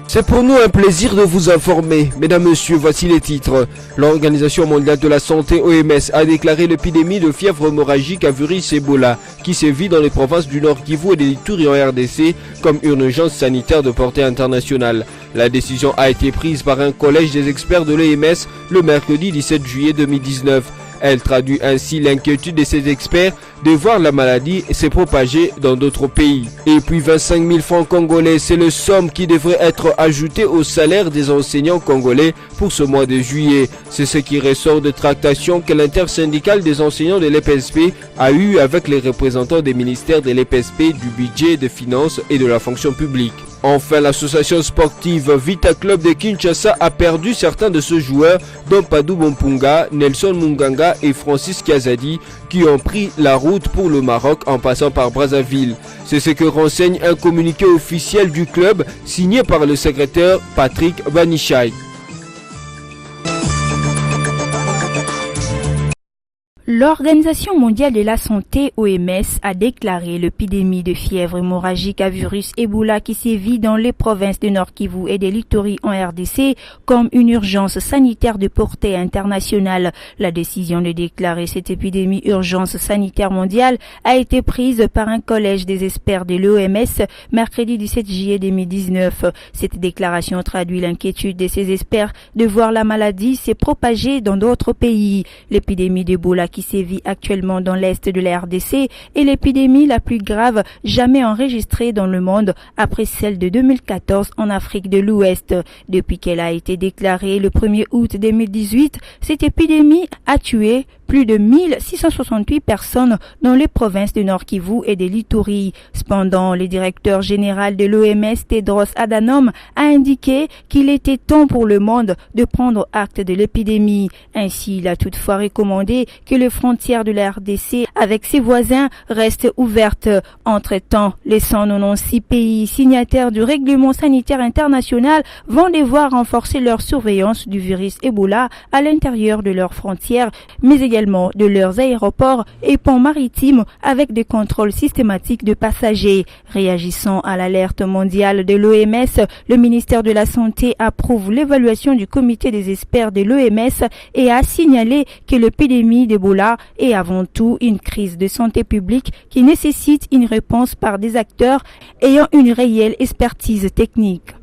C'est pour nous un plaisir de vous informer. Mesdames, Messieurs, voici les titres. L'Organisation mondiale de la santé OMS a déclaré l'épidémie de fièvre hémorragique à virus Ebola qui sévit dans les provinces du Nord Kivu et de l'Ituri en RDC comme une urgence sanitaire de portée internationale. La décision a été prise par un collège des experts de l'OMS le mercredi 17 juillet 2019. Elle traduit ainsi l'inquiétude de ces experts de voir la maladie se propager dans d'autres pays. Et puis 25 000 francs congolais, c'est le somme qui devrait être ajouté au salaire des enseignants congolais pour ce mois de juillet. C'est ce qui ressort de tractations que l'intersyndicale des enseignants de l'EPSP a eu avec les représentants des ministères de l'EPSP, du budget, des finances et de la fonction publique. Enfin, l'association sportive Vita Club de Kinshasa a perdu certains de ses joueurs, dont Padou Bompunga, Nelson Munganga et Francis Kiazadi, qui ont pris la route pour le Maroc en passant par Brazzaville. C'est ce que renseigne un communiqué officiel du club signé par le secrétaire Patrick Banichai. L'Organisation mondiale de la santé OMS a déclaré l'épidémie de fièvre hémorragique à virus Ebola qui sévit dans les provinces de Nord Kivu et de l'Ituri en RDC comme une urgence sanitaire de portée internationale. La décision de déclarer cette épidémie urgence sanitaire mondiale a été prise par un collège des experts de l'OMS mercredi 17 juillet 2019. Cette déclaration traduit l'inquiétude de ces experts de voir la maladie se propager dans d'autres pays. L'épidémie d'Ebola qui sévit actuellement dans l'est de la RDC est l'épidémie la plus grave jamais enregistrée dans le monde après celle de 2014 en Afrique de l'Ouest. Depuis qu'elle a été déclarée le 1er août 2018, cette épidémie a tué plus de 1668 personnes dans les provinces de Nord Kivu et de l'Ituri. Cependant, le directeur général de l'OMS, Tedros Adhanom, a indiqué qu'il était temps pour le monde de prendre acte de l'épidémie. Ainsi, il a toutefois recommandé que les frontières de la RDC avec ses voisins restent ouvertes. Entre-temps, les 196 pays signataires du règlement sanitaire international vont devoir renforcer leur surveillance du virus Ebola à l'intérieur de leurs frontières, mais également de leurs aéroports et ponts maritimes avec des contrôles systématiques de passagers. Réagissant à l'alerte mondiale de l'OMS, le ministère de la Santé approuve l'évaluation du comité des experts de l'OMS et a signalé que l'épidémie d'Ebola est avant tout une crise de santé publique qui nécessite une réponse par des acteurs ayant une réelle expertise technique.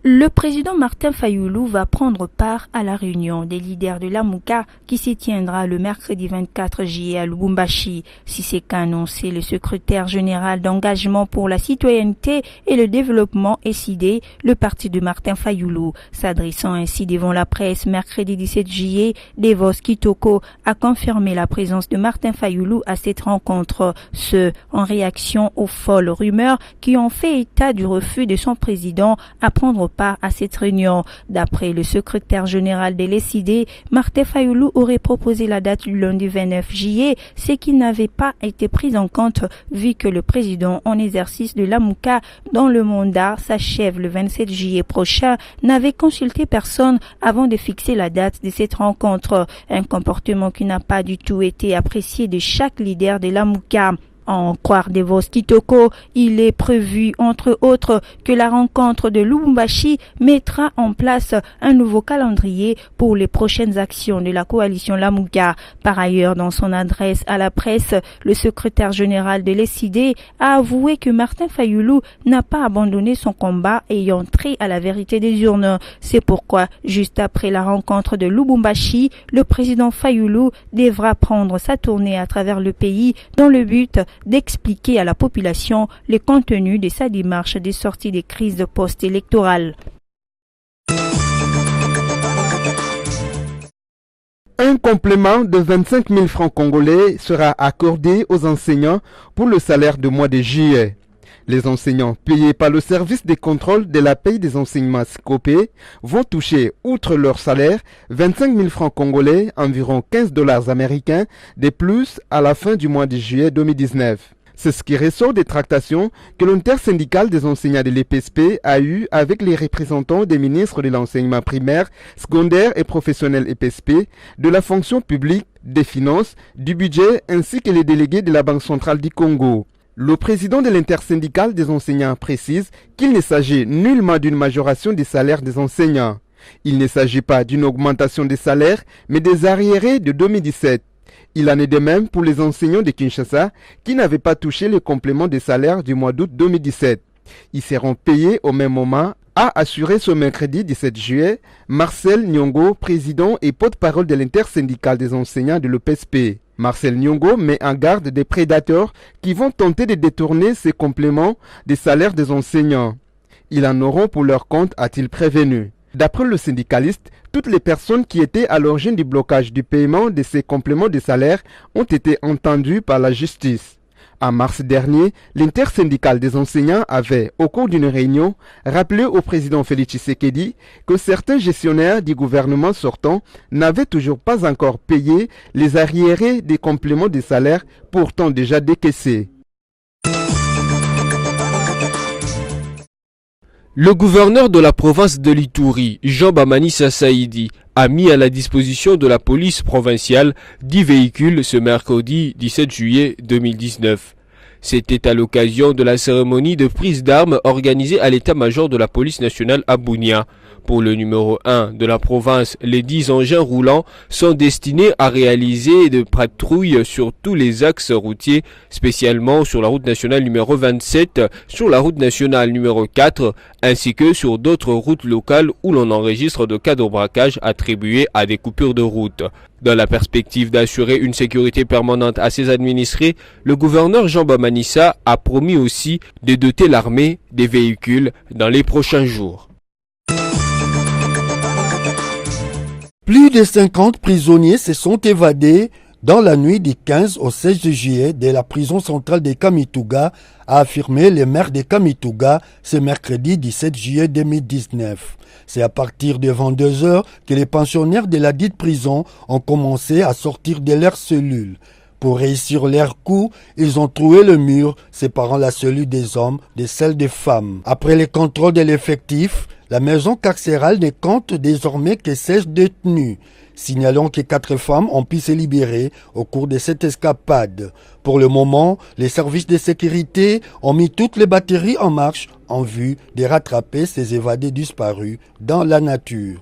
Le président Martin Fayulu va prendre part à la réunion des leaders de l'Amouka qui se tiendra le mercredi 24 juillet à Lubumbashi. Si c'est qu'a annoncé le secrétaire général d'engagement pour la citoyenneté et le développement SID, le parti de Martin Fayulu. S'adressant ainsi devant la presse mercredi 17 juillet, Devos Kitoko a confirmé la présence de Martin Fayulu à cette rencontre. Ce, en réaction aux folles rumeurs qui ont fait état du refus de son président à prendre part à cette réunion. D'après le secrétaire général de l'SID, Martin Fayulu aurait proposé la date du lundi 29 juillet, ce qui n'avait pas été pris en compte vu que le président en exercice de l'Amouka, dont le mandat s'achève le 27 juillet prochain, n'avait consulté personne avant de fixer la date de cette rencontre. Un comportement qui n'a pas du tout été apprécié de chaque leader de l'Amouka. En croire Devos Kitoko, il est prévu, entre autres, que la rencontre de Lubumbashi mettra en place un nouveau calendrier pour les prochaines actions de la coalition Lamuka. Par ailleurs, dans son adresse à la presse, le secrétaire général de l'SID a avoué que Martin Fayulu n'a pas abandonné son combat ayant trait à la vérité des urnes. C'est pourquoi, juste après la rencontre de Lubumbashi, le président Fayulu devra prendre sa tournée à travers le pays dans le but d'expliquer à la population les contenus de sa démarche de sortie des crises post-électorales. Un complément de 25 000 francs congolais sera accordé aux enseignants pour le salaire du mois de juillet. Les enseignants payés par le service des contrôles de la paie des enseignements SCOPE vont toucher, outre leur salaire, 25 000 francs congolais, environ 15 $ américains, de plus à la fin du mois de juillet 2019. C'est ce qui ressort des tractations que l'intersyndicale des enseignants de l'EPSP a eu avec les représentants des ministres de l'enseignement primaire, secondaire et professionnel EPSP, de la fonction publique, des finances, du budget ainsi que les délégués de la Banque centrale du Congo. Le président de l'intersyndicale des enseignants précise qu'il ne s'agit nullement d'une majoration des salaires des enseignants. Il ne s'agit pas d'une augmentation des salaires, mais des arriérés de 2017. Il en est de même pour les enseignants de Kinshasa qui n'avaient pas touché le complément des salaires du mois d'août 2017. Ils seront payés au même moment, a assuré ce mercredi 17 juillet Marcel Nyongo, président et porte-parole de l'intersyndicale des enseignants de l'EPSP. Marcel Nyongo met en garde des prédateurs qui vont tenter de détourner ces compléments des salaires des enseignants. Ils en auront pour leur compte, a-t-il prévenu. D'après le syndicaliste, toutes les personnes qui étaient à l'origine du blocage du paiement de ces compléments de salaire ont été entendues par la justice. En mars dernier, l'intersyndicale des enseignants avait, au cours d'une réunion, rappelé au président Félix Tshisekedi que certains gestionnaires du gouvernement sortant n'avaient toujours pas encore payé les arriérés des compléments de salaire pourtant déjà décaissés. Le gouverneur de la province de l'Ituri, Jean Bamanissa Saïdi, a mis à la disposition de la police provinciale 10 véhicules ce mercredi 17 juillet 2019. C'était à l'occasion de la cérémonie de prise d'armes organisée à l'état-major de la police nationale à Bunia. Pour le numéro 1 de la province, les 10 engins roulants sont destinés à réaliser des patrouilles sur tous les axes routiers, spécialement sur la route nationale numéro 27, sur la route nationale numéro 4, ainsi que sur d'autres routes locales où l'on enregistre de cas de braquage attribués à des coupures de route. Dans la perspective d'assurer une sécurité permanente à ses administrés, le gouverneur Jean Bamanissa a promis aussi de doter l'armée des véhicules dans les prochains jours. Plus de 50 prisonniers se sont évadés dans la nuit du 15 au 16 juillet de la prison centrale de Kamituga, a affirmé le maire de Kamituga ce mercredi 17 juillet 2019. C'est à partir de 22 heures que les pensionnaires de la dite prison ont commencé à sortir de leurs cellules. Pour réussir leur coup, ils ont trouvé le mur séparant la cellule des hommes de celle des femmes. Après le contrôle de l'effectif, la maison carcérale ne compte désormais que 16 détenus. Signalons que 4 femmes ont pu se libérer au cours de cette escapade. Pour le moment, les services de sécurité ont mis toutes les batteries en marche en vue de rattraper ces évadés disparus dans la nature.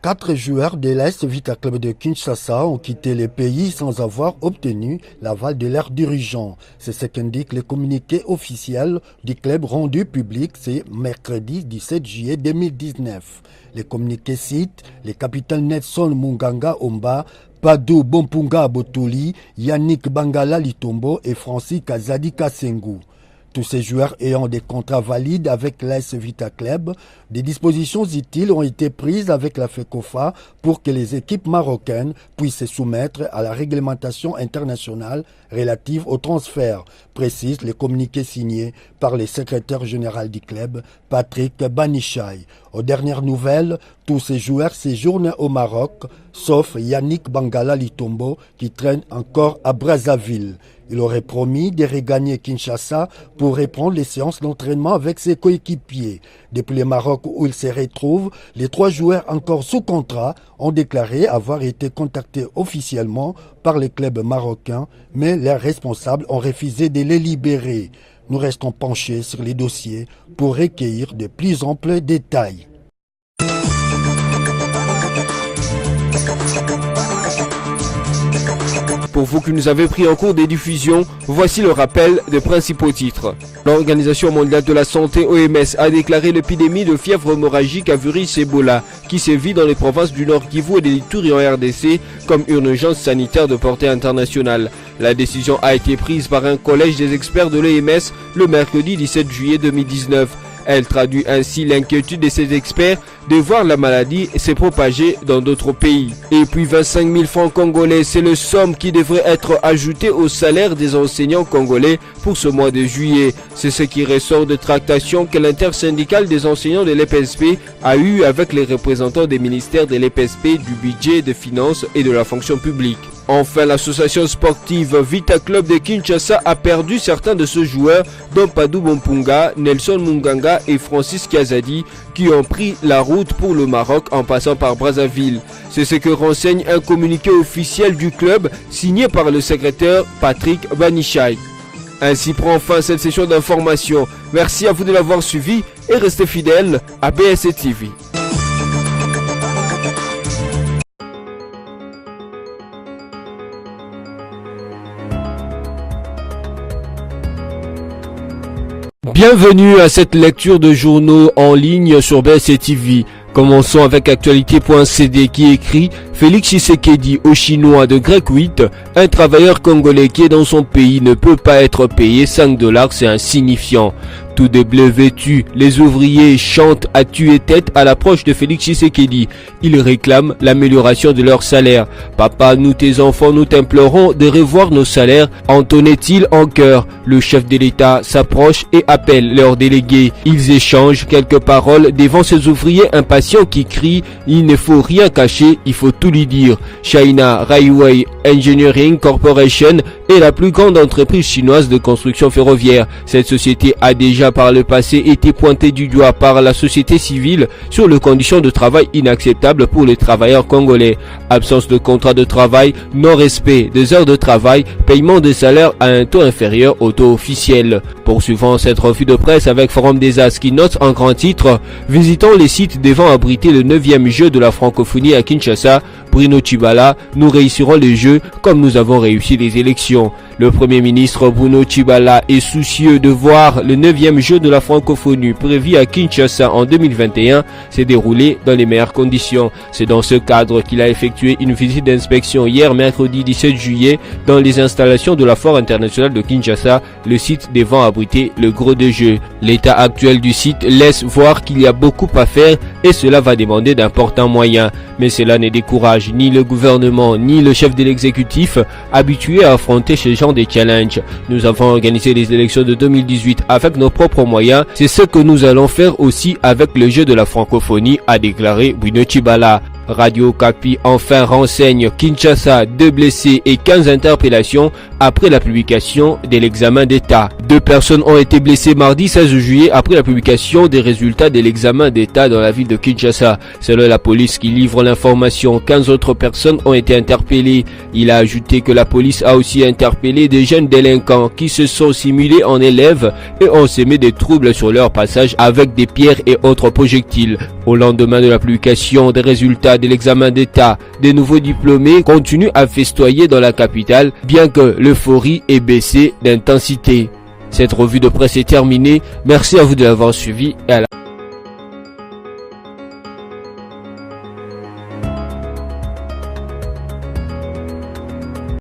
4 joueurs de l'AS Vita Club de Kinshasa ont quitté le pays sans avoir obtenu l'aval de leurs dirigeants. C'est ce qu'indique le communiqué officiel du club rendu public ce mercredi 17 juillet 2019. Le communiqué cite les capitaines Nelson Munganga Omba, Padou Bompunga Botoli, Yannick Bangala Litombo et Francis Kazadi Kassengou. Tous ces joueurs ayant des contrats valides avec l'AS Vita Club, des dispositions utiles ont été prises avec la FECOFA pour que les équipes marocaines puissent se soumettre à la réglementation internationale relative au transfert, précise le communiqué signé par le secrétaire général du club, Patrick Banichai. Aux dernières nouvelles, tous ces joueurs séjournent au Maroc, sauf Yannick Bangala Litombo qui traîne encore à Brazzaville. Il aurait promis de regagner Kinshasa pour reprendre les séances d'entraînement avec ses coéquipiers. Depuis le Maroc où il se retrouve, les 3 joueurs encore sous contrat ont déclaré avoir été contactés officiellement par les clubs marocains, mais leurs responsables ont refusé de les libérer. Nous restons penchés sur les dossiers pour recueillir de plus amples détails. Pour vous qui nous avez pris en cours des diffusions, voici le rappel des principaux titres. L'Organisation mondiale de la santé OMS a déclaré l'épidémie de fièvre hémorragique à virus Ebola qui sévit dans les provinces du Nord Kivu et de l'Ituri en RDC comme une urgence sanitaire de portée internationale. La décision a été prise par un collège des experts de l'OMS le mercredi 17 juillet 2019. Elle traduit ainsi l'inquiétude de ces experts de voir la maladie se propager dans d'autres pays. Et puis 25 000 francs congolais, c'est le somme qui devrait être ajouté au salaire des enseignants congolais pour ce mois de juillet. C'est ce qui ressort de tractations que l'intersyndicale des enseignants de l'EPSP a eu avec les représentants des ministères de l'EPSP, du budget, des finances et de la fonction publique. Enfin, l'association sportive Vita Club de Kinshasa a perdu certains de ses joueurs, dont Padou Bompunga, Nelson Munganga et Francis Kiazadi, qui ont pris la route pour le Maroc en passant par Brazzaville. C'est ce que renseigne un communiqué officiel du club signé par le secrétaire Patrick Banichai. Ainsi prend fin cette session d'information. Merci à vous de l'avoir suivi et restez fidèles à BSC TV. Bienvenue à cette lecture de journaux en ligne sur BSC TV. Commençons avec actualité.cd qui écrit Félix Tshisekedi au Chinois de Grec 8, un travailleur congolais qui est dans son pays ne peut pas être payé $5, c'est insignifiant. Tout de bleu vêtu, les ouvriers chantent à tue-tête à l'approche de Félix Tshisekedi. Ils réclament l'amélioration de leur salaire. Papa, nous tes enfants, nous t'implorons de revoir nos salaires, entonnait-il en chœur. Le chef de l'État s'approche et appelle leurs délégués. Ils échangent quelques paroles devant ces ouvriers impatients qui crient « Il ne faut rien cacher, il faut tout lui dire ». China Railway Engineering Corporation est la plus grande entreprise chinoise de construction ferroviaire. Cette société a déjà par le passé été pointée du doigt par la société civile sur les conditions de travail inacceptables pour les travailleurs congolais. Absence de contrat de travail, non-respect des heures de travail, paiement de salaire à un taux inférieur au taux officiel. Poursuivant cette revue de presse avec Forum des As qui note en grand titre « Visitons les sites devant abriter le 9e jeu de la francophonie à Kinshasa, Bruno Tshibala, nous réussirons les jeux comme nous avons réussi les élections ». Le Premier ministre Bruno Tshibala est soucieux de voir le 9e jeu de la francophonie prévu à Kinshasa en 2021 s'est déroulé dans les meilleures conditions. C'est dans ce cadre qu'il a effectué une visite d'inspection hier mercredi 17 juillet dans les installations de la Foire internationale de Kinshasa, le site devant abriter le gros des jeux. L'état actuel du site laisse voir qu'il y a beaucoup à faire et cela va demander d'importants moyens. Mais cela ne décourage ni le gouvernement ni le chef de l'exécutif habitué à affronter ce genre de challenge. Nous avons organisé les élections de 2018 avec nos propres moyens. C'est ce que nous allons faire aussi avec le jeu de la francophonie, a déclaré Bruno Tshibala. Radio Okapi enfin renseigne Kinshasa, 2 blessés et 15 interpellations après la publication de l'examen d'état. 2 personnes ont été blessées mardi 16 juillet après la publication des résultats de l'examen d'état dans la ville de Kinshasa. Selon la police qui livre l'information, 15 autres personnes ont été interpellées. Il a ajouté que la police a aussi interpellé des jeunes délinquants qui se sont simulés en élèves et ont semé des troubles sur leur passage avec des pierres et autres projectiles. Au lendemain de la publication des résultats de l'examen d'état, des nouveaux diplômés continuent à festoyer dans la capitale, bien que l'euphorie ait baissé d'intensité. Cette revue de presse est terminée. Merci à vous de l'avoir suivi et à la